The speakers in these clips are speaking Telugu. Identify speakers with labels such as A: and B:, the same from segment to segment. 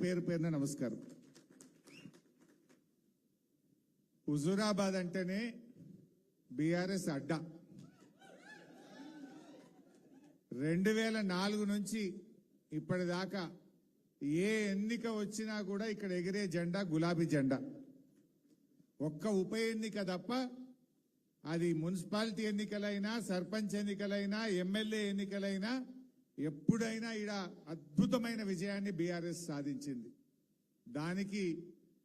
A: పేరు పేరున నమస్కారం. హుజూరాబాద్ అంటేనే బీఆర్ఎస్ అడ్డా. 2004 నుంచి ఇప్పటిదాకా ఏ ఎన్నిక వచ్చినా కూడా ఇక్కడ ఎగిరే జెండా గులాబీ జెండా. ఒక్క ఉప ఎన్నిక తప్ప అది మున్సిపాలిటీ ఎన్నికలైనా, సర్పంచ్ ఎన్నికలైనా, ఎమ్మెల్యే ఎన్నికలైనా ఎప్పుడైనా ఈడ అద్భుతమైన విజయాన్ని బీఆర్ఎస్ సాధించింది. దానికి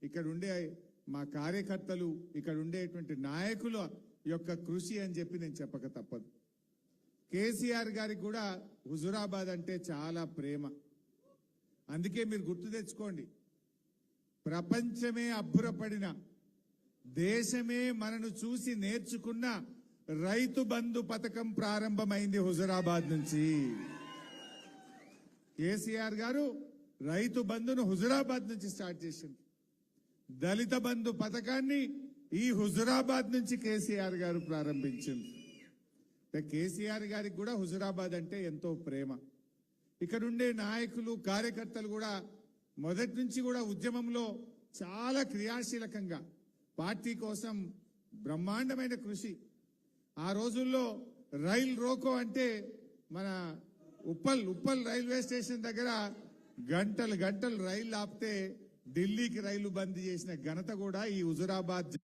A: ఇక్కడ ఉండే మా కార్యకర్తలు, ఇక్కడ ఉండేటువంటి నాయకుల యొక్క కృషి అని చెప్పి నేను చెప్పక తప్పదు. కేసీఆర్ గారికి కూడా హుజూరాబాద్ అంటే చాలా ప్రేమ. అందుకే మీరు గుర్తు తెచ్చుకోండి, ప్రపంచమే అబ్బురపడిన, దేశమే మనను చూసి నేర్చుకున్న రైతు బంధు పథకం ప్రారంభమైంది హుజూరాబాద్ నుంచి. కేసీఆర్ గారు రైతు బంధును హుజూరాబాద్ నుంచి స్టార్ట్ చేసింది. దళిత బంధు పథకాన్ని ఈ హుజూరాబాద్ నుంచి కేసీఆర్ గారు ప్రారంభించింది. కేసీఆర్ గారికి కూడా హుజూరాబాద్ అంటే ఎంతో ప్రేమ. ఇక్కడుండే నాయకులు, కార్యకర్తలు కూడా మొదటి నుంచి కూడా ఉద్యమంలో చాలా క్రియాశీలకంగా పార్టీ కోసం బ్రహ్మాండమైన కృషి. ఆ రోజుల్లో రైల్ రోకో అంటే మన ఉప్పల్ రైల్వే స్టేషన్ దగ్గర గంటలు గంటలు రైలు ఆపితే ఢిల్లీకి రైలు బంద్ చేసిన ఘనత కూడా ఈ హుజూరాబాద్.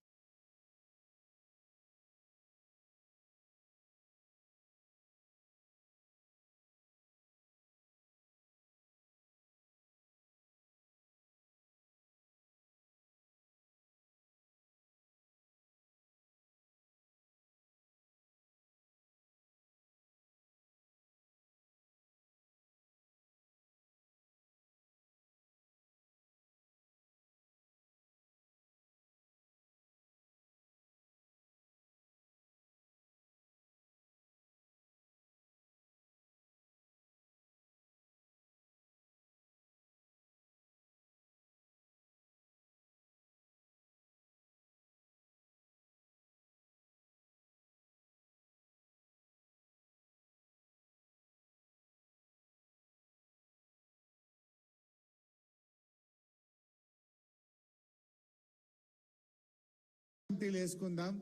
A: వేసుకుందాం,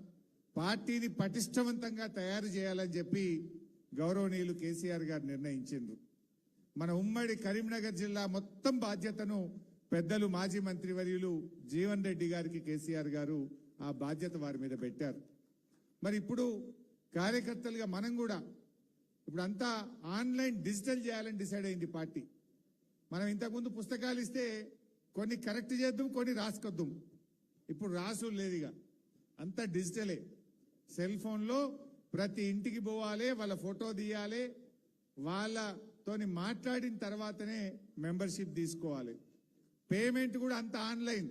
A: పార్టీని పటిష్టవంతంగా తయారు చేయాలని చెప్పి గౌరవనీయులు కేసీఆర్ గారు నిర్ణయించిండ్రు. మన ఉమ్మడి కరీంనగర్ జిల్లా మొత్తం బాధ్యతను పెద్దలు మాజీ మంత్రివర్యులు జీవన్ రెడ్డి గారికి కేసీఆర్ గారు ఆ బాధ్యత వారి మీద పెట్టారు. మరి ఇప్పుడు కార్యకర్తలుగా మనం కూడా ఇప్పుడు అంతా ఆన్లైన్ డిజిటల్ చేయాలని డిసైడ్ అయింది పార్టీ. మనం ఇంతకుముందు పుస్తకాలు ఇస్తే కొన్ని కరెక్ట్ చేద్దాం, కొన్ని రాసుకొద్దాం. ఇప్పుడు రాసు లేదుగా, అంతా డిజిటలే. సెల్ ఫోన్లో ప్రతి ఇంటికి పోవాలి, వాళ్ళ ఫోటో తీయాలి, వాళ్ళతోని మాట్లాడిన తర్వాతనే మెంబర్షిప్ తీసుకోవాలి. పేమెంట్ కూడా అంత ఆన్లైన్,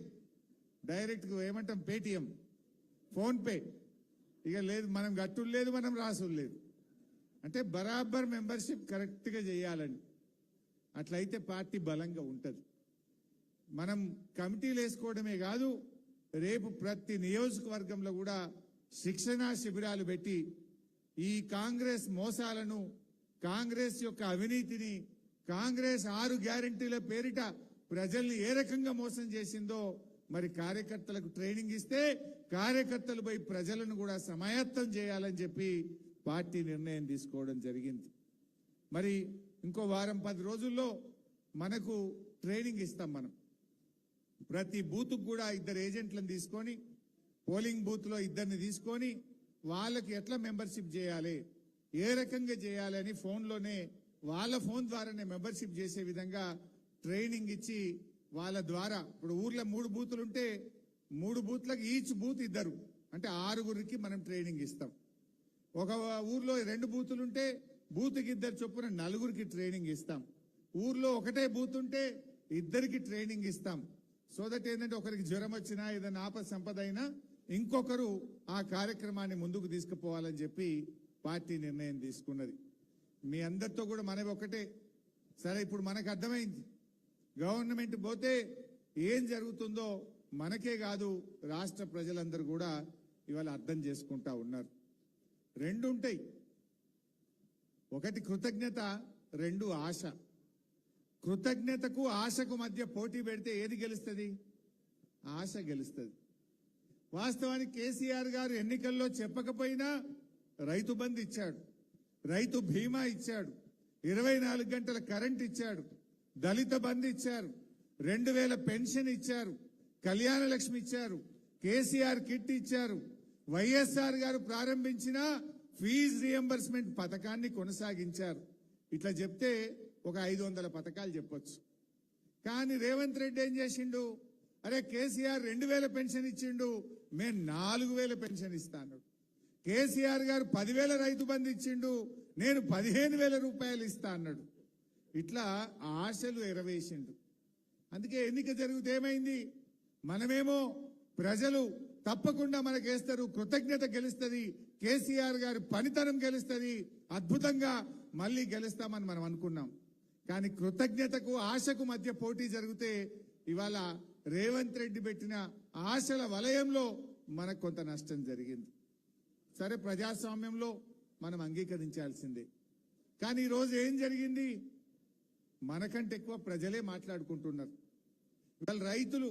A: డైరెక్ట్ ఏమంటాం పేటిఎం, ఫోన్పే. ఇక లేదు మనం గట్టులు లేదు, మనం రాసులు లేదు. అంటే బరాబర్ మెంబర్షిప్ కరెక్ట్గా చేయాలని. అట్లయితే పార్టీ బలంగా ఉంటుంది. మనం కమిటీలు వేసుకోవడమే కాదు, రేపు ప్రతి నియోజకవర్గంలో కూడా శిక్షణా శిబిరాలు పెట్టి ఈ కాంగ్రెస్ మోసాలను, కాంగ్రెస్ యొక్క అవినీతిని, కాంగ్రెస్ 6 గ్యారెంటీల పేరిట ప్రజల్ని ఏ రకంగా మోసం చేసిందో మరి కార్యకర్తలకు ట్రైనింగ్ ఇస్తే కార్యకర్తలు పోయి ప్రజలను కూడా సమాయత్తం చేయాలని చెప్పి పార్టీ నిర్ణయం తీసుకోవడం జరిగింది. మరి ఇంకో వారం 10 రోజుల్లో మనకు ట్రైనింగ్ ఇస్తాం. మనం ప్రతి బూత్కు కూడా 2 ఏజెంట్లను తీసుకొని, పోలింగ్ బూత్ లో 2ని తీసుకొని వాళ్ళకి ఎట్లా మెంబర్షిప్ చేయాలి, ఏ రకంగా చేయాలి అని ఫోన్లోనే, వాళ్ళ ఫోన్ ద్వారానే మెంబర్షిప్ చేసే విధంగా ట్రైనింగ్ ఇచ్చి వాళ్ళ ద్వారా, ఇప్పుడు ఊర్లో 3 బూతులు ఉంటే 3 బూత్లకు ఈచ్ బూత్ 2, అంటే 6గురికి మనం ట్రైనింగ్ ఇస్తాం. ఒక ఊర్లో 2 బూతులు ఉంటే బూత్కి 2 చొప్పున 4గురికి ట్రైనింగ్ ఇస్తాం. ఊర్లో ఒకటే బూత్ ఉంటే 2కి ట్రైనింగ్ ఇస్తాం. సో దట్ ఏంటంటే ఒకరికి జ్వరం వచ్చినా, ఏదైనా ఆపద సంపద అయినా ఇంకొకరు ఆ కార్యక్రమాన్ని ముందుకు తీసుకుపోవాలని చెప్పి పార్టీ నిర్ణయం తీసుకున్నది. మీ అందరితో కూడా మనవి ఒకటే. సరే, ఇప్పుడు మనకు అర్థమైంది గవర్నమెంట్ పోతే ఏం జరుగుతుందో మనకే కాదు రాష్ట్ర ప్రజలందరూ కూడా ఇవాళ అర్థం చేసుకుంటా ఉన్నారు. 2 ఉంటాయి, ఒకటి కృతజ్ఞత, 2 ఆశ. కృతజ్ఞతకు ఆశకు మధ్య పోటీ పెడితే ఏది గెలుస్తుంది? ఆశ గెలుస్తుంది. వాస్తవానికి కేసీఆర్ గారు ఎన్నికల్లో చెప్పకపోయినా రైతు బంధు ఇచ్చాడు, రైతు బీమా ఇచ్చాడు, 24 గంటల కరెంట్ ఇచ్చాడు, దళిత బంధు ఇచ్చారు, 2000 పెన్షన్ ఇచ్చారు, కళ్యాణ లక్ష్మి ఇచ్చారు, కేసీఆర్ కిట్ ఇచ్చారు, వైఎస్ఆర్ గారు ప్రారంభించిన ఫీజు రియంబర్స్మెంట్ పథకాన్ని కొనసాగించారు. ఇట్లా చెప్తే ఒక 500 పథకాలు చెప్పొచ్చు. కానీ రేవంత్ రెడ్డి ఏం చేసిండు? అరే కేసీఆర్ 2000 పెన్షన్ ఇచ్చిండు, మేము 4000 పెన్షన్ ఇస్తాను. కేసీఆర్ గారు 10,000 రైతు బంధు ఇచ్చిండు, నేను 15,000 రూపాయలు ఇస్తా అన్నాడు. ఇట్లా ఆశలు ఎరవేసిండు. అందుకే ఎన్నిక జరిగితే ఏమైంది? మనమేమో ప్రజలు తప్పకుండా మనకేస్తారు, కృతజ్ఞత గెలుస్తుంది, కేసీఆర్ గారి పనితనం గెలుస్తుంది, అద్భుతంగా మళ్ళీ గెలుస్తామని మనం అనుకున్నాం. కానీ కృతజ్ఞతకు ఆశకు మధ్య పోటీ జరిగితే ఇవాళ రేవంత్ రెడ్డి పెట్టిన ఆశల వలయంలో మనకు కొంత నష్టం జరిగింది. సరే, ప్రజాస్వామ్యంలో మనం అంగీకరించాల్సిందే. కానీ ఈరోజు ఏం జరిగింది? మనకంటే ఎక్కువ ప్రజలే మాట్లాడుకుంటున్నారు. ఇవాళ రైతులు,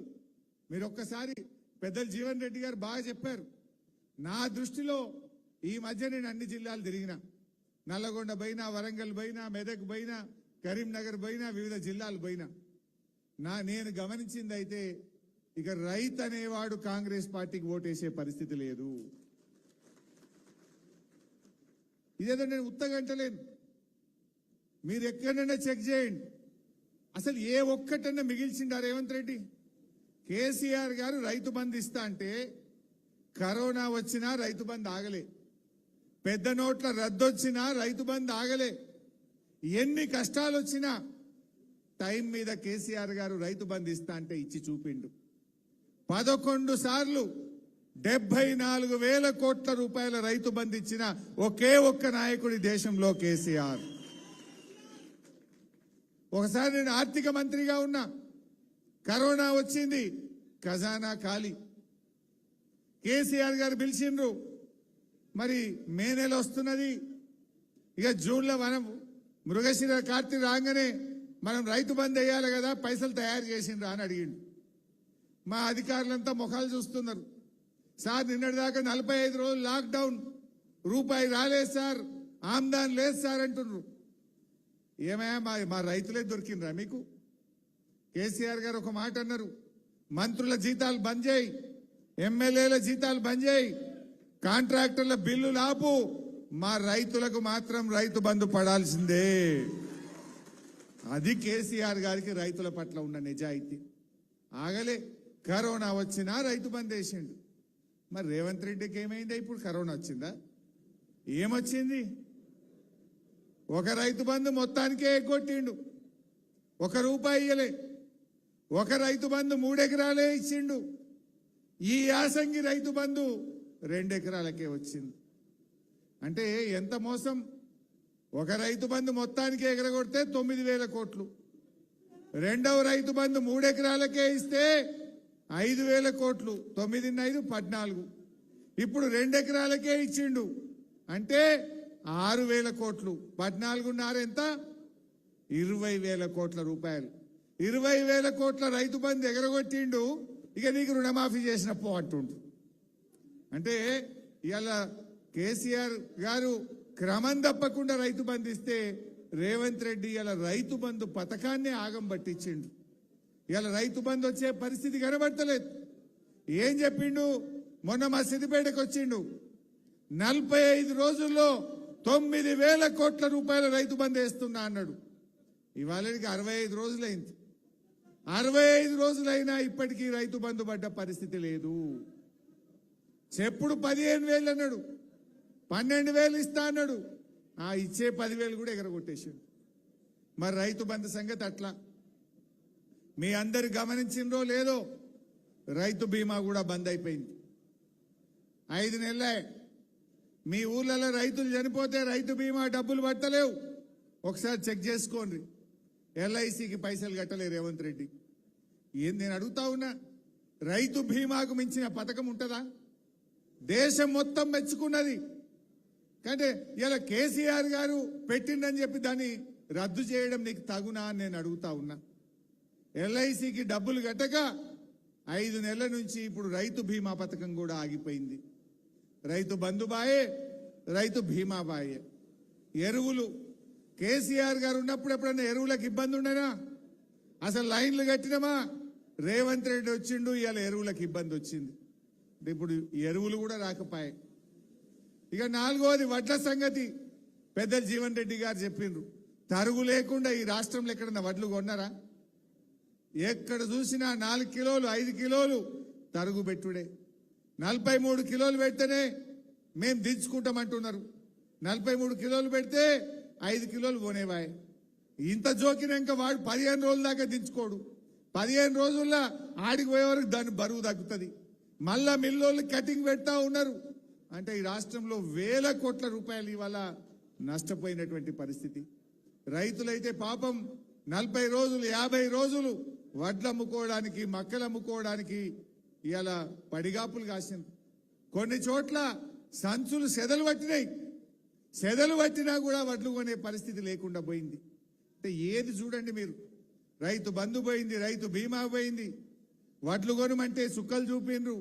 A: మీరు ఒక్కసారి పెద్దలు జీవన్ రెడ్డి గారు బాగా చెప్పారు. నా దృష్టిలో ఈ మధ్య నేను అన్ని జిల్లాలు తిరిగినా, నల్లగొండ పోయినా, వరంగల్ పోయినా, మెదక్ పోయినా, కరీంనగర్ పోయినా, వివిధ జిల్లాలు పోయినా, నేను గమనించింది అయితే ఇక రైతు అనేవాడు కాంగ్రెస్ పార్టీకి ఓటేసే పరిస్థితి లేదు. ఇదేదో నేను ఉత్తగంటలేను, మీరు ఎక్కడైనా చెక్ చేయండి. అసలు ఏ ఒక్కటన్నా మిగిల్చిండా రేవంత్ రెడ్డి? కేసీఆర్ గారు రైతు బంధు ఇస్తా అంటే కరోనా వచ్చినా రైతు బంధు ఆగలే, పెద్ద నోట్ల రద్దు వచ్చినా రైతు బంధు ఆగలే, ఎన్ని కష్టాలు వచ్చినా టైం మీద కేసీఆర్ గారు రైతు బంధు ఇస్తా అంటే ఇచ్చి చూపిండు. 11 సార్లు 74,000 కోట్ల రూపాయల రైతు బంధు ఇచ్చిన ఒకే ఒక్క నాయకుడి దేశంలో కేసీఆర్. ఒకసారి నేను ఆర్థిక మంత్రిగా ఉన్నా, కరోనా వచ్చింది, ఖజానా ఖాళీ. కేసీఆర్ గారు పిలిచిండ్రు, మరి మే నెల వస్తున్నది, ఇక జూన్లో మనం మృగశిర కార్తీ రాగానే మనం రైతు బంద్ వేయాలి కదా, పైసలు తయారు చేసిండ్రా అని అడిగిండు. మా అధికారులంతా ముఖాలు చూస్తున్నారు. సార్ నిన్నటిదాకా 45 రోజులు లాక్డౌన్, రూపాయి రాలేదు సార్, ఆమ్దాన్ లేదు సార్ అంటున్నారు. ఏమయ్యా, మా రైతులే దొరికిండ్రా మీకు? కేసీఆర్ గారు ఒక మాట అన్నారు, మంత్రుల జీతాలు బంద్ చేయి, ఎమ్మెల్యేల జీతాలు బంద్ చేయి, కాంట్రాక్టర్ల బిల్లులు ఆపు, మా రైతులకు మాత్రం రైతు బంధు పడాల్సిందే. అది కేసీఆర్ గారికి రైతుల పట్ల ఉన్న నిజాయితీ. ఆగలే, కరోనా వచ్చినా రైతు బంద్ వేసిండు. మరి రేవంత్ రెడ్డికి ఏమైందా? ఇప్పుడు కరోనా వచ్చిందా? ఏమొచ్చింది? ఒక రైతు బంధు మొత్తానికే ఎగ్గొట్టిండు, 1 రూపాయి ఇయ్యలే. ఒక రైతు బంధు 3 ఎకరాలే ఇచ్చిండు. ఈ యాసంగి రైతు బంధు 2 ఎకరాలకే వచ్చింది. అంటే ఎంత మోసం! ఒక రైతు బంధు మొత్తానికే ఎగరగొడితే 9,000 కోట్లు, రెండవ రైతు బంధు 3 ఎకరాలకే ఇస్తే 5,000 కోట్లు, 9 × 5 = 14. ఇప్పుడు 2 ఎకరాలకే ఇచ్చిండు అంటే 6,000 కోట్లు, 14 ఎంత? 20,000 కోట్ల రూపాయలు. 20,000 కోట్ల రైతు బంధు ఎగరగొట్టిండు. ఇక నీకు రుణమాఫీ చేసినప్పు అంటుండు. అంటే ఇవాళ కేసీఆర్ గారు క్రమం తప్పకుండా రైతు బంధు ఇస్తే రేవంత్ రెడ్డి ఇలా రైతు బంధు పథకాన్ని ఆగం పట్టించిండు. ఇలా రైతు బంధు వచ్చే పరిస్థితి కనబడతలేదు. ఏం చెప్పిండు? మొన్న మా సిద్దిపేటకు వచ్చిండు, 45 రోజుల్లో 9,000 కోట్ల రూపాయల రైతు బంధు వేస్తున్నా అన్నాడు. ఇవాళకి 65 రోజులైంది. 65 రోజులైనా ఇప్పటికీ రైతు బంధు పడ్డ పరిస్థితి లేదు. చెప్పుడు 15,000 అన్నాడు, 12,000 ఇస్తా అన్నాడు. ఆ ఇచ్చే 10,000 కూడా ఎగరగొట్టేసాడు. మరి రైతు బంధు సంగతి అట్లా. మీ అందరు గమనించిండ్రో లేదో, రైతు బీమా కూడా బంద్ అయిపోయింది. 5 నెలలే. మీ ఊర్లలో రైతులు చనిపోతే రైతు బీమా డబ్బులు పట్టలేవు. ఒకసారి చెక్ చేసుకోండి. LICకి పైసలు కట్టలే రేవంత్ రెడ్డి. ఏం నేను అడుగుతా ఉన్నా, రైతు బీమాకు మించిన పథకం ఉంటుందా? దేశం మొత్తం మెచ్చుకున్నది. కానీ ఇలా కేసీఆర్ గారు పెట్టిండని చెప్పి దాన్ని రద్దు చేయడం నీకు తగునా అని నేను అడుగుతా ఉన్నా. ఎల్ఐసికి డబ్బులు కట్టక 5 నెలల నుంచి ఇప్పుడు రైతు బీమా పథకం కూడా ఆగిపోయింది. రైతు బంధు బాయే, రైతు బీమా బాయే. ఎరువులు కేసీఆర్ గారు ఉన్నప్పుడు ఎప్పుడన్నా ఎరువులకు ఇబ్బంది ఉండేనా? అసలు లైన్లు కట్టినమా? రేవంత్ రెడ్డి వచ్చిండు, ఇవాళ ఎరువులకు ఇబ్బంది వచ్చింది. ఇప్పుడు ఎరువులు కూడా రాకపోయాయి. ఇక 4వది వడ్ల సంగతి. పెద్దలు జీవన్ రెడ్డి గారు చెప్పిండ్రు, తరుగు లేకుండా ఈ రాష్ట్రంలో ఎక్కడన్నా వడ్లు కొన్నారా? ఎక్కడ చూసినా 4 కిలోలు 5 కిలోలు తరుగు పెట్టుడే. 43 కిలోలు పెడితేనే మేము దించుకుంటామంటున్నారు. 43 కిలోలు పెడితే 5 కిలోలు కొనేవాయి. ఇంత జోకినాక వాడు 15 రోజుల దాకా దించుకోడు. 15 రోజుల్లో ఆడికి పోయే వరకు దాని బరువు తగ్గుతుంది. మళ్ళా మిల్లోళ్ళు కటింగ్ పెడతా ఉన్నారు. అంటే ఈ రాష్ట్రంలో వేల కోట్ల రూపాయలు ఇవాళ నష్టపోయినటువంటి పరిస్థితి. రైతులైతే పాపం 40 రోజులు 50 రోజులు వడ్లు అమ్ముకోవడానికి, మక్కలు అమ్ముకోవడానికి ఇవాళ పడిగాపులు కాసింది. కొన్ని చోట్ల సంచులు సెదలు పట్టినాయి. సెదలు పట్టినా కూడా వడ్లు కొనే పరిస్థితి లేకుండా పోయింది. అంటే ఏది చూడండి మీరు, రైతు బంధు పోయింది, రైతు బీమా పోయింది, వడ్లు కొనమంటే సుక్కలు చూపిండ్రు,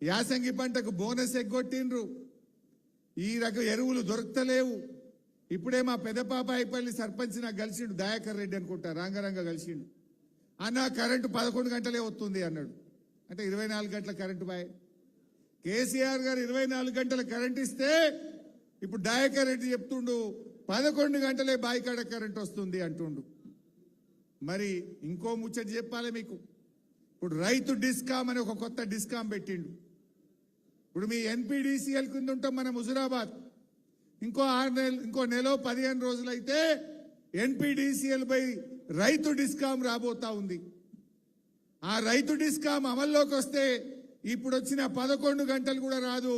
A: యాసంగి పంటకు బోనస్ ఎగ్గొట్టిండ్రు, ఈ రకం ఎరువులు దొరకలేవు. ఇప్పుడే మా పెదపాపాయిపల్లి సర్పంచ్ నాకు కలిసిండు, దయాకర్ రెడ్డి అనుకుంటా, రంగరంగ కలిసిండు. అన్న కరెంటు 11 గంటలే వస్తుంది అన్నాడు. అంటే 24 గంటల కరెంటు బాయ్. కేసీఆర్ గారు 24 గంటల కరెంట్ ఇస్తే ఇప్పుడు దయాకర్ రెడ్డి చెప్తుండు 11 గంటలే బాయి కాడ కరెంట్ వస్తుంది అంటుండు. మరి ఇంకో ముచ్చట చెప్పాలి మీకు. ఇప్పుడు రైతు డిస్కామ్ అని ఒక కొత్త డిస్కామ్ పెట్టిండు. ఇప్పుడు మీ ఎన్పీడీసీఎల్ కింద ఉంటాం మనం హుజురాబాద్. ఇంకో 6 నెలలు, ఇంకో నెల 15 రోజులైతే ఎన్పీడీసీఎల్ పై రైతు డిస్కామ్ రాబోతా ఉంది. ఆ రైతు డిస్కామ్ అమల్లోకి వస్తే ఇప్పుడు వచ్చిన 11 గంటలు కూడా రాదు,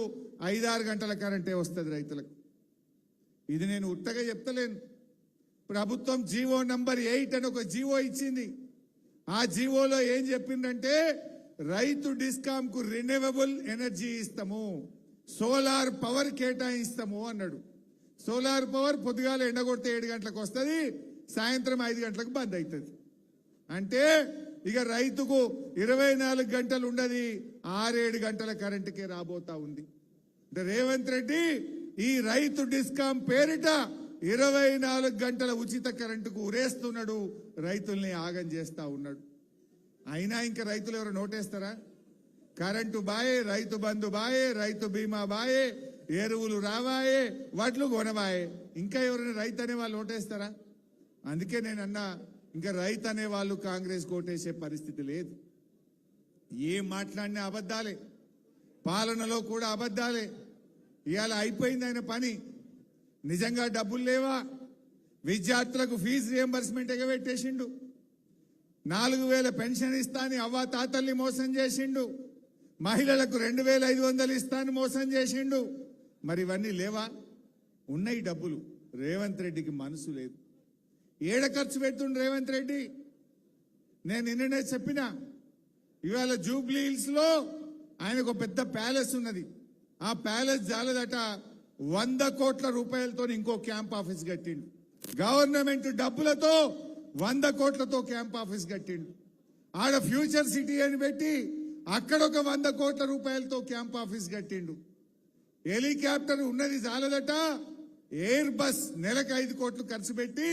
A: 5-6 గంటల కరెంటే వస్తుంది రైతులకు. ఇది నేను ఉత్తగా చెప్తలేను. ప్రభుత్వం జీవో నంబర్ 8 అని ఒక జీవో ఇచ్చింది. ఆ జీవోలో ఏం చెప్పిందంటే రైతు డిస్కామ్ కు రిన్యూవబుల్ ఎనర్జీ ఇస్తాము, సోలార్ పవర్ కేటాయిస్తాము అన్నాడు. సోలార్ పవర్ పొద్దుగాల ఎండగొడితే 7 గంటలకు వస్తుంది, సాయంత్రం 5 గంటలకు బంద్ అవుతుంది. అంటే ఇక రైతుకు 24 గంటలు ఉండదు, 6-7 గంటల కరెంటుకే రాబోతా ఉంది. అంటే రేవంత్ రెడ్డి ఈ రైతు డిస్కామ్ పేరిట 24 గంటల ఉచిత కరెంటుకు ఉరేస్తున్నాడు, రైతుల్ని ఆగం చేస్తా ఉన్నాడు. అయినా ఇంకా రైతులు ఎవరు నోటేస్తారా? కరెంటు బాయే, రైతు బంధు బాయే, రైతు బీమా బాయే, ఎరువులు రావాయే, వడ్లు కొనవాయే. ఇంకా ఎవరైనా రైతు అనే వాళ్ళు నోటేస్తారా? అందుకే నేను అన్నా, ఇంకా రైతు అనే వాళ్ళు కాంగ్రెస్ కోటేసే పరిస్థితి లేదు. ఏం మాట్లాడినా అబద్ధాలే, పాలనలో కూడా అబద్ధాలే. ఇవాళ అయిపోయింది ఆయన పని. నిజంగా డబ్బులు లేవా? విద్యార్థులకు ఫీజు రియంబర్స్మెంట్ ఎగబెట్టేసిండు. 4000 పెన్షన్ ఇస్తాని అవ్వ తాతల్ని మోసం చేసిండు. మహిళలకు 2500 ఇస్తాను మోసం చేసిండు. మరి ఇవన్నీ లేవా? ఉన్నాయి డబ్బులు. రేవంత్ రెడ్డికి మనసు లేదు. ఏడ ఖర్చు పెడుతుండు రేవంత్ రెడ్డి? నేను నిన్ననే చెప్పిన, ఇవాళ జూబ్లీ హిల్స్ లో ఆయనకు పెద్ద ప్యాలెస్ ఉన్నది. ఆ ప్యాలెస్ జాలదట 100 కోట్ల రూపాయలతో ఇంకో క్యాంప్ ఆఫీస్ కట్టిండు. గవర్నమెంట్ డబ్బులతో 100 కోట్లతో క్యాంప్ ఆఫీస్ కట్టిండు. ఆడ ఫ్యూచర్ సిటీ అని పెట్టి అక్కడ ఒక 100 కోట్ల రూపాయలతో క్యాంప్ ఆఫీస్ కట్టిండు. హెలికాప్టర్ ఉన్నది చాలదట, ఎయిర్ బస్ నెలకు 5 కోట్లు ఖర్చు పెట్టి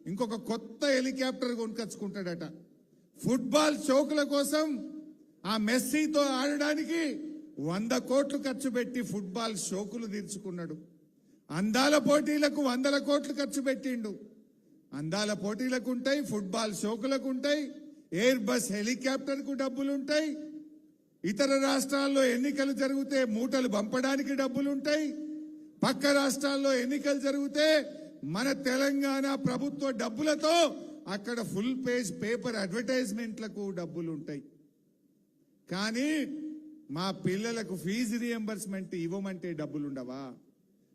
A: ఇంకొక కొత్త హెలికాప్టర్ కొనుకొచ్చుకుంటాడట. ఫుట్బాల్ చౌకుల కోసం ఆ మెస్సీతో ఆడడానికి 100 కోట్లు ఖర్చు పెట్టి ఫుట్బాల్ షోకులు తీర్చుకున్నాడు. అందాల పోటీలకు 100 కోట్లు ఖర్చు పెట్టిండు. అందాల పోటీలకు ఉంటాయి, ఫుట్బాల్ షోకులకు ఉంటాయి, ఎయిర్ బస్ హెలికాప్టర్ కు డబ్బులుంటాయి. ఇతర రాష్ట్రాల్లో ఎన్నికలు జరిగితే మూటలు పంపడానికి డబ్బులుంటాయి. పక్క రాష్ట్రాల్లో ఎన్నికలు జరిగితే మన తెలంగాణ ప్రభుత్వ డబ్బులతో అక్కడ ఫుల్ పేజ్ పేపర్ అడ్వర్టైజ్మెంట్లకు డబ్బులుంటాయి. కానీ మా పిల్లలకు ఫీజు రియంబర్స్మెంట్ ఇవ్వమంటే డబ్బులుండవా?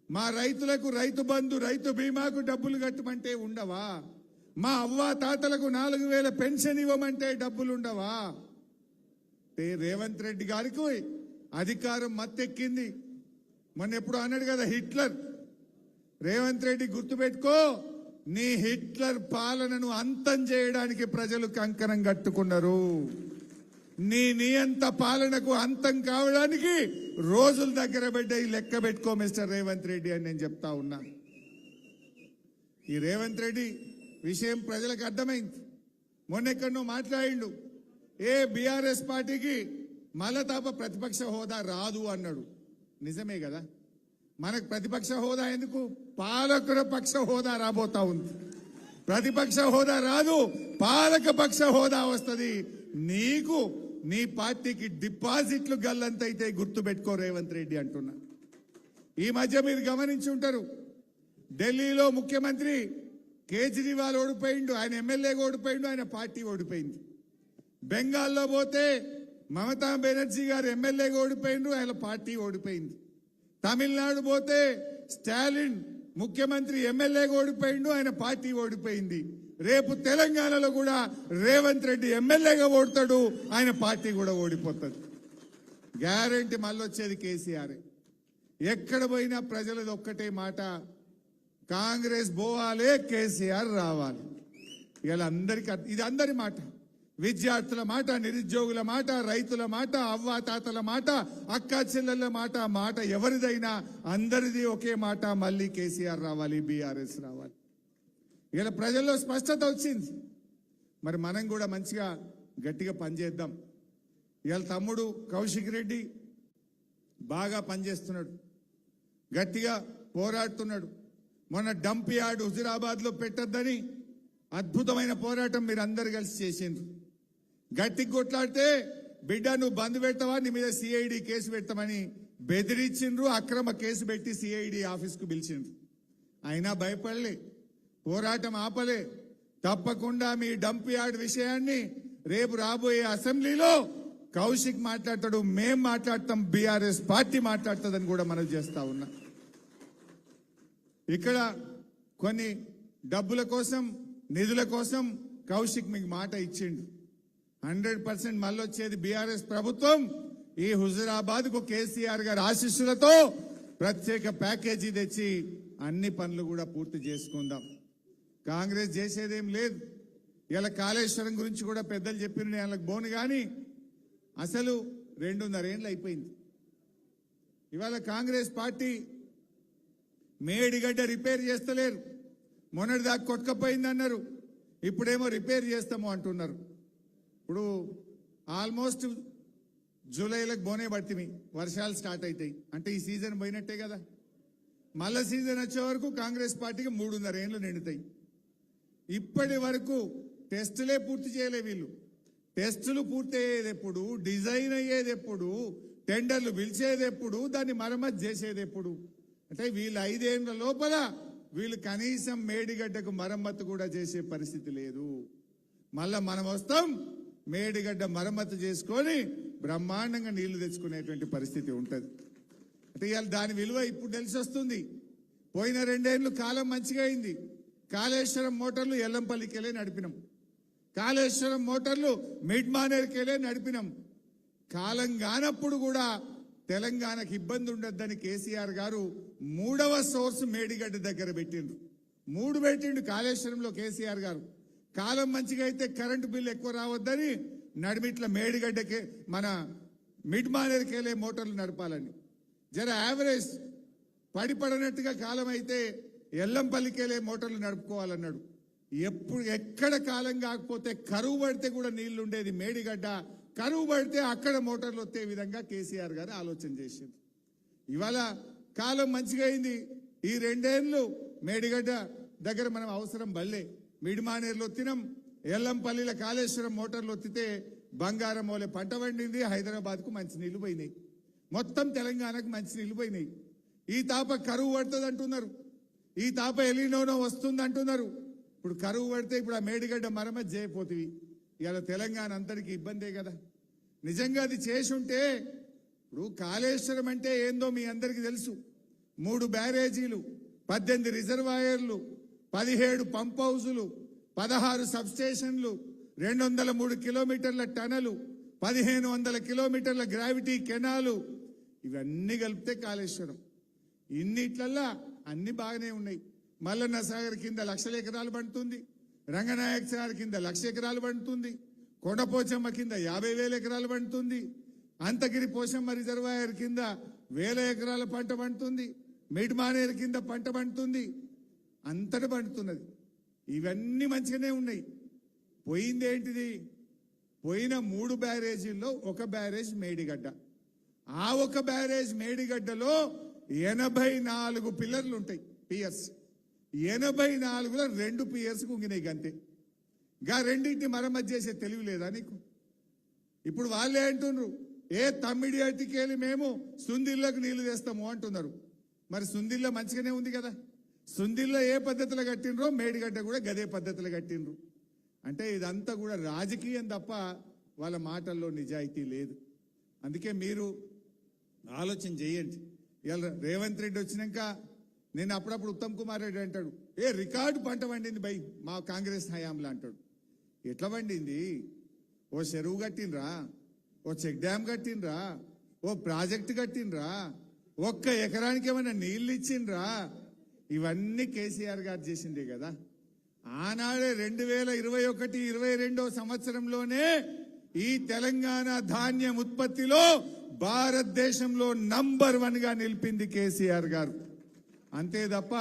A: మా రైతులకు రైతు బంధు, రైతు బీమాకు డబ్బులు కట్టమంటే ఉండవా? మా అవ్వ తాతలకు 4000 పెన్షన్ ఇవ్వమంటే డబ్బులుండవా? రేవంత్ రెడ్డి గారికి అధికారం మత్తెక్కింది. మొన్న ఎప్పుడు అన్నాడు కదా హిట్లర్. రేవంత్ రెడ్డి గుర్తుపెట్టుకో, నీ హిట్లర్ పాలనను అంతం చేయడానికి ప్రజలు కంకణం కట్టుకున్నారు. నీ నియంత పాలనకు అంతం కావడానికి రోజుల దగ్గర పెట్టే లెక్క పెట్టుకో మిస్టర్ రేవంత్ రెడ్డి అని నేను చెప్తా ఉన్నా. ఈ రేవంత్ రెడ్డి విషయం ప్రజలకు అర్థమైంది. మొన్నెక్కడో మాట్లాడిండు, బీఆర్ఎస్ పార్టీకి మళ్ళా తప్ప ప్రతిపక్ష హోదా రాదు అన్నాడు. నిజమే కదా, మనకు ప్రతిపక్ష హోదా ఎందుకు? పాలకుల పక్ష హోదా రాబోతా ఉంది. ప్రతిపక్ష హోదా రాదు, పాలక పక్ష హోదా వస్తుంది. నీకు నీ పార్టీకి డిపాజిట్లు గల్లంతైతే గుర్తు పెట్టుకో రేవంత్ రెడ్డి అంటున్నా. ఈ మధ్య మీరు గమనించి ఉంటారు, ఢిల్లీలో ముఖ్యమంత్రి కేజ్రీవాల్ ఓడిపోయిండు, ఆయన ఎమ్మెల్యేగా ఓడిపోయిండు, ఆయన పార్టీ ఓడిపోయింది. బెంగాల్లో పోతే మమతా బెనర్జీ గారు ఎమ్మెల్యేగా ఓడిపోయిండు, ఆయన పార్టీ ఓడిపోయింది. తమిళనాడు పోతే స్టాలిన్ ముఖ్యమంత్రి ఎమ్మెల్యేగా ఓడిపోయిండు, ఆయన పార్టీ ఓడిపోయింది. రేపు తెలంగాణలో కూడా రేవంత్ రెడ్డి ఎమ్మెల్యేగా ఓడతాడు, ఆయన పార్టీ కూడా ఓడిపోతుంది. గ్యారెంటీ మళ్ళొచ్చేది కేసీఆర్. ఎక్కడ పోయినా ప్రజలది ఒక్కటే మాట, కాంగ్రెస్ పోవాలి, కేసీఆర్ రావాలి. ఇలా అందరికీ ఇది అందరి మాట, విద్యార్థుల మాట, నిరుద్యోగుల మాట, రైతుల మాట, అవ్వాతాతల మాట, అక్కా చెల్లెళ్ళ మాట, మాట ఎవరిదైనా అందరిది ఒకే మాట, మళ్ళీ కేసీఆర్ రావాలి, బీఆర్ఎస్ రావాలి. ఇలా ప్రజల్లో స్పష్టత వచ్చింది. మరి మనం కూడా మంచిగా గట్టిగా పనిచేద్దాం. ఇవాళ తమ్ముడు కౌశిక్ రెడ్డి బాగా పనిచేస్తున్నాడు, గట్టిగా పోరాడుతున్నాడు. మొన్న డంప్ యార్డ్ హుజురాబాద్లో పెట్టొద్దని అద్భుతమైన పోరాటం మీరు అందరు కలిసి చేసిండ్రు. గట్టికి కొట్లాడితే బిడ్డ నువ్వు బంద్ పెట్టవా, నీ మీద సిఐడి కేసు పెట్టమని బెదిరించిండ్రు, అక్రమ కేసు పెట్టి సిఐడి ఆఫీస్కు పిలిచిండ్రు. అయినా భయపడలే, పోరాటం ఆపలే. తప్పకుండా మీ డంప్ యార్డ్ విషయాన్ని రేపు రాబోయే అసెంబ్లీలో కౌశిక్ మాట్లాడతాడు, మేం మాట్లాడతాం, బీఆర్ఎస్ పార్టీ మాట్లాడుతుందని కూడా మనం చేస్తా ఉన్నా. ఇక్కడ కొన్ని డబ్బుల కోసం, నిధుల కోసం కౌశిక్ మీకు మాట ఇచ్చిండు. 100% మళ్ళొచ్చేది బీఆర్ఎస్ ప్రభుత్వం. ఈ హుజురాబాద్ కు కేసీఆర్ గారి ఆశీస్సులతో ప్రత్యేక ప్యాకేజీ తెచ్చి అన్ని పనులు కూడా పూర్తి చేసుకుందాం. కాంగ్రెస్ చేసేదేం లేదు. ఇలా కాళేశ్వరం గురించి కూడా పెద్దలు చెప్పిన వాళ్ళకి బోను కానీ అసలు 2.5 ఏళ్ళు అయిపోయింది. ఇవాళ కాంగ్రెస్ పార్టీ మేడిగడ్డ రిపేర్ చేస్తలేరు. మొన్నటిదాకా కొట్టుకపోయింది అన్నారు, ఇప్పుడేమో రిపేర్ చేస్తాము అంటున్నారు. ఇప్పుడు ఆల్మోస్ట్ జూలైలకు బోనే పడుతుంది, వర్షాలు స్టార్ట్ అవుతాయి అంటే ఈ సీజన్ పోయినట్టే కదా. మళ్ళా సీజన్ వచ్చే వరకు కాంగ్రెస్ పార్టీకి 3.5 ఏళ్ళు నిండుతాయి. ఇప్పటి వరకు టెస్టులే పూర్తి చేయలే వీళ్ళు. టెస్టులు పూర్తి అయ్యేది ఎప్పుడు, డిజైన్ అయ్యేది ఎప్పుడు, టెండర్లు పిలిచేది ఎప్పుడు, దాన్ని మరమ్మతు చేసేది ఎప్పుడు? అంటే వీళ్ళు 5 ఏళ్ల లోపల వీళ్ళు కనీసం మేడిగడ్డకు మరమ్మతు కూడా చేసే పరిస్థితి లేదు. మళ్ళా మనం వస్తాం, మేడిగడ్డ మరమ్మతు చేసుకొని బ్రహ్మాండంగా నీళ్లు తెచ్చుకునేటువంటి పరిస్థితి ఉంటుంది. అంటే ఇవాళ దాని విలువ ఇప్పుడు తెలిసి వస్తుంది. పోయిన 2 ఏళ్ళు కాలం మంచిగా అయింది. కాళేశ్వరం మోటార్లు ఎల్లంపల్లికెళ్ళే నడిపినాం, కాళేశ్వరం మోటార్లు మిడ్ మానేర్కెళ్ళే నడిపినాం. కాలం కానప్పుడు కూడా తెలంగాణకు ఇబ్బంది ఉండొద్దని కేసీఆర్ గారు 3వ సోర్స్ మేడిగడ్డ దగ్గర పెట్టిండ్రు. 3 పెట్టిండు కాళేశ్వరంలో కేసీఆర్ గారు. కాలం మంచిగా అయితే కరెంటు బిల్లు ఎక్కువ రావద్దని నడిమిట్ల మేడిగడ్డకే మన మిడ్ మానేర్కెళ్ళే మోటార్లు నడపాలని. జర యావరేజ్ పడిపడనట్టుగా కాలం అయితే ఎల్లంపల్లికెళ్ళే మోటార్లు నడుపుకోవాలన్నాడు. ఎక్కడ కాలం కాకపోతే కరువు పడితే కూడా నీళ్లు ఉండేది మేడిగడ్డ, కరువు పడితే అక్కడ మోటార్లు వచ్చే విధంగా కేసీఆర్ గారు ఆలోచన చేసింది. ఇవాళ కాలం మంచిగా అయింది. ఈ 2 ఏళ్ళు మేడిగడ్డ దగ్గర మనం అవసరం బల్లే మిడిమానేర్లు ఒత్తినాం, ఎల్లంపల్లిల కాళేశ్వరం మోటార్లు ఒత్తితే బంగారం మోలే పంట పండింది. హైదరాబాద్కు మంచినీళ్లు పోయినాయి, మొత్తం తెలంగాణకు మంచినీళ్లు పోయినాయి. ఈ తాప కరువు పడుతుంది అంటున్నారు, ఈ తాప ఎలినోనో వస్తుంది అంటున్నారు. ఇప్పుడు కరువు పడితే ఇప్పుడు ఆ మేడిగడ్డ మరమ్మతు చేయపోతుంది. ఇలా తెలంగాణ అంతటికి ఇబ్బందే కదా. నిజంగా అది చేసి ఉంటే, ఇప్పుడు కాళేశ్వరం అంటే ఏందో మీ అందరికీ తెలుసు. 3 బ్యారేజీలు, 18 రిజర్వాయర్లు, 17 పంప్ హౌజులు, 16 సబ్స్టేషన్లు, 203 కిలోమీటర్ల టనలు, 1500 కిలోమీటర్ల గ్రావిటీ కెనాలు, ఇవన్నీ కలిపితే కాళేశ్వరం. ఇన్నిట్లల్లా అన్ని బాగానే ఉన్నాయి. మల్లన్న సాగర్ కింద 1,00,000 ఎకరాలు పండుతుంది, రంగనాయక సాగర్ కింద 1,00,000 ఎకరాలు పండుతుంది, కొండపోచమ్మ కింద 50,000 ఎకరాలు పండుతుంది, అంతగిరి పోచమ్మ రిజర్వాయర్ కింద 1,000 ఎకరాల పంట పండుతుంది, మిడ్మానేరు కింద పంట పండుతుంది, అంతటా పండుతున్నది. ఇవన్నీ మంచిగానే ఉన్నాయి. పోయింది ఏంటిది? పోయిన 3 బ్యారేజీల్లో ఒక బ్యారేజ్ మేడిగడ్డ. ఆ ఒక బ్యారేజ్ మేడిగడ్డలో 84 పిల్లర్లు ఉంటాయి, పియర్స్. 84లో 2 పియర్స్ కుంగినాయి గంతే. గా రెండింటిని మరమ్మతు చేసే తెలివి లేదా నీకు? ఇప్పుడు వాళ్ళే అంటున్నారు, తమ్మిడి అట్టికెళ్ళి మేము సుందిల్లకు నీళ్లు తెస్తాము అంటున్నారు. మరి సుందిల్ల మంచిగానే ఉంది కదా. సుందిల్ల ఏ పద్ధతిలో కట్టినరో మేడిగడ్డ కూడా గదే పద్ధతిలో కట్టినరు. అంటే ఇదంతా కూడా రాజకీయం తప్ప వాళ్ళ మాటల్లో నిజాయితీ లేదు. అందుకే మీరు ఆలోచన చేయండి. ఇవాళ రేవంత్ రెడ్డి వచ్చినాక నేను అప్పుడప్పుడు ఉత్తమ్ కుమార్ రెడ్డి అంటాడు, రికార్డు పంట పండింది బై మా కాంగ్రెస్ హయాంలో అంటాడు. ఎట్లా పండింది? ఓ చెరువు కట్టినరా, ఓ చెక్ డ్యామ్ కట్టినరా, ఓ ప్రాజెక్టు కట్టినరా, ఒక్క ఎకరానికి ఏమైనా నీళ్లు ఇచ్చిండ్రా? ఇవన్నీ కేసీఆర్ గారు చేసిందే కదా. ఆనాడే 2021-22 సంవత్సరంలోనే ఈ తెలంగాణ ధాన్యం ఉత్పత్తిలో భారతదేశంలో నంబర్ 1 గా నిలిపింది కేసీఆర్ గారు. అంతే తప్ప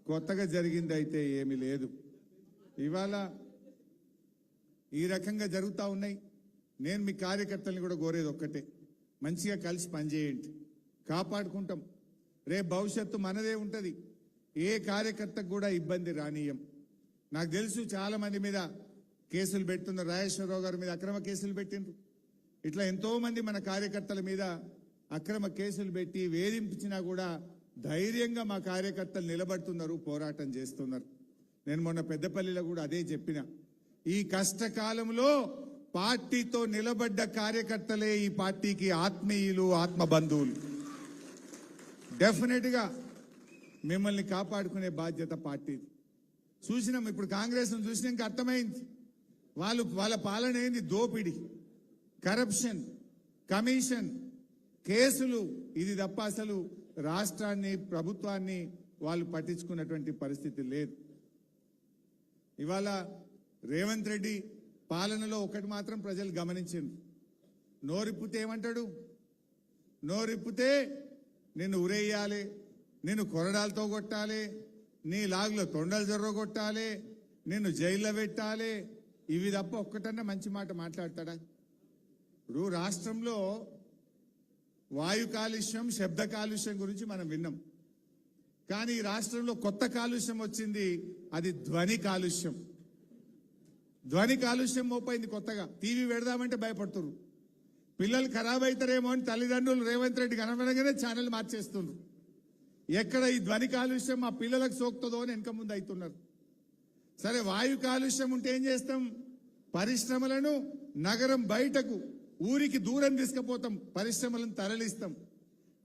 A: కొత్తగా జరిగింది అయితే ఏమీ లేదు. ఇవాళ ఈ రకంగా జరుగుతూ ఉన్నాయి. నేను మీ కార్యకర్తల్ని కూడా కోరేది ఒక్కటే, మంచిగా కలిసి పనిచేయండి, కాపాడుకుంటాం. రేపు భవిష్యత్తు మనదే ఉంటుంది. ఏ కార్యకర్తకు కూడా ఇబ్బంది రానీయం. నాకు తెలుసు చాలా మంది మీద కేసులు పెడుతున్నారు. రాజేశ్వరరావు గారి మీద అక్రమ కేసులు పెట్టిండ్రు. ఇట్లా ఎంతో మంది మన కార్యకర్తల మీద అక్రమ కేసులు పెట్టి వేధించినా కూడా ధైర్యంగా మా కార్యకర్తలు నిలబడుతున్నారు, పోరాటం చేస్తున్నారు. నేను మొన్న పెద్దపల్లిలో కూడా అదే చెప్పిన. ఈ కష్టకాలంలో పార్టీతో నిలబడ్డ కార్యకర్తలే ఈ పార్టీకి ఆత్మీయులు, ఆత్మబంధువులు. డెఫినెట్ గా మిమ్మల్ని కాపాడుకునే బాధ్యత పార్టీది. చూసినాం, ఇప్పుడు కాంగ్రెస్ చూసినాక అర్థమైంది వాళ్ళ పాలన ఏంది. దోపిడి, కరప్షన్, కమిషన్, కేసులు, ఇది తప్ప అసలు రాష్ట్రాన్ని, ప్రభుత్వాన్ని వాళ్ళు పట్టించుకున్నటువంటి పరిస్థితి లేదు. ఇవాళ రేవంత్ రెడ్డి పాలనలో ఒకటి మాత్రం ప్రజలు గమనించారు. నోరిప్పితే ఏమంటాడు? నోరిప్పితే నిన్ను ఉరేయాలి, నిన్ను కొరడాలతో కొట్టాలి, నీ లాగులో తొండలు జొర్రగొట్టాలి, నిన్ను జైల్లో పెట్టాలి. ఇవి తప్ప ఒక్కటన్నా మంచి మాట మాట్లాడతాడా? ఇప్పుడు రాష్ట్రంలో వాయు కాలుష్యం, శబ్ద కాలుష్యం గురించి మనం విన్నాం. కానీ ఈ రాష్ట్రంలో కొత్త కాలుష్యం వచ్చింది, అది ధ్వని కాలుష్యం. ధ్వని కాలుష్యం మోపైంది కొత్తగా. టీవీ పెడదామంటే భయపడుతున్నారు. పిల్లలు ఖరాబ్ అవుతారేమో అని తల్లిదండ్రులు రేవంత్ రెడ్డి కనబడగానే ఛానల్ మార్చేస్తున్నారు. ఎక్కడ ఈ ధ్వని కాలుష్యం మా పిల్లలకు సోకుతుందో అని వెనక ముందు అవుతున్నారు. సరే, వాయు కాలుష్యం ఉంటే ఏం చేస్తాం? పరిశ్రమలను నగరం బయటకు, ఊరికి దూరం తీసుకుపోతాం, పరిశ్రమలను తరలిస్తాం.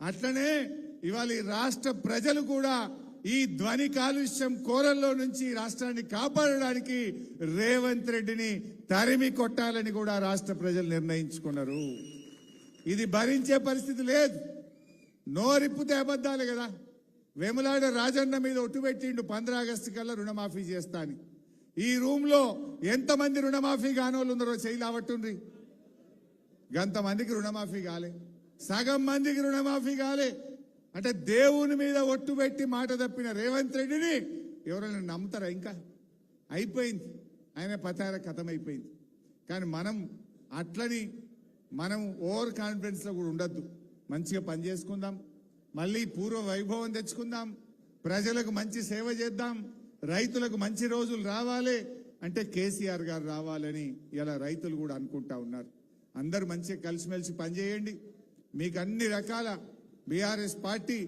A: అట్లనే ఇవాళ ఈ రాష్ట్ర ప్రజలు కూడా ఈ ధ్వని కాలుష్యం కోరల్లో నుంచి రాష్ట్రాన్ని కాపాడడానికి రేవంత్ రెడ్డిని తరిమి కొట్టాలని కూడా రాష్ట్ర ప్రజలు నిర్ణయించుకున్నారు. ఇది భరించే పరిస్థితి లేదు. నోరిప్పితే అబద్ధాలే కదా. వేములాడ రాజన్న మీద ఒట్టు పెట్టిండు 15 ఆగస్టు కల్లా రుణమాఫీ చేస్తా అని. ఈ రూమ్ లో ఎంతమంది రుణమాఫీ కానోళ్ళు ఉన్నారో చేయలావట్టుండ్రి. గంతమందికి రుణమాఫీ కాలే, సగం మందికి రుణమాఫీ కాలే. అంటే దేవుని మీద ఒట్టు పెట్టి మాట తప్పిన రేవంత్ రెడ్డిని ఎవరైనా నమ్ముతారా? ఇంకా అయిపోయింది, ఆయన పతార కథం అయిపోయింది. కానీ మనం ఓవర్ కాన్ఫిడెన్స్ లో కూడా ఉండొద్దు. మంచిగా పని చేసుకుందాం, మళ్ళీ పూర్వ వైభవం తెచ్చుకుందాం, ప్రజలకు మంచి సేవ చేద్దాం, రైతులకు మంచి రోజులు రావాలి అంటే కేసీఆర్ గారు రావాలని ఇలా రైతులు కూడా అనుకుంటా ఉన్నారు. అందరూ మంచిగా కలిసిమెలిసి పనిచేయండి. మీకు అన్ని రకాల బీఆర్ఎస్ పార్టీ,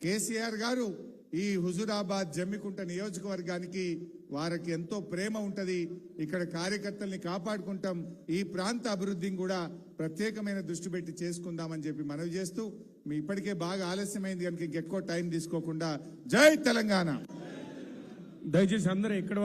A: కేసీఆర్ గారు ఈ హుజూరాబాద్ జమ్మికుంట నియోజకవర్గానికి వారికి ఎంతో ప్రేమ ఉంటది. ఇక్కడ కార్యకర్తల్ని కాపాడుకుంటాం. ఈ ప్రాంత అభివృద్ధిని కూడా ప్రత్యేకమైన దృష్టి పెట్టి చేసుకుందామని చెప్పి మనవి చేస్తూ, మీ ఇప్పటికే బాగా ఆలస్యమైంది కనుక ఇంకెక్కువ టైం తీసుకోకుండా జై తెలంగాణ.
B: దయచేసి అందరూ ఎక్కడ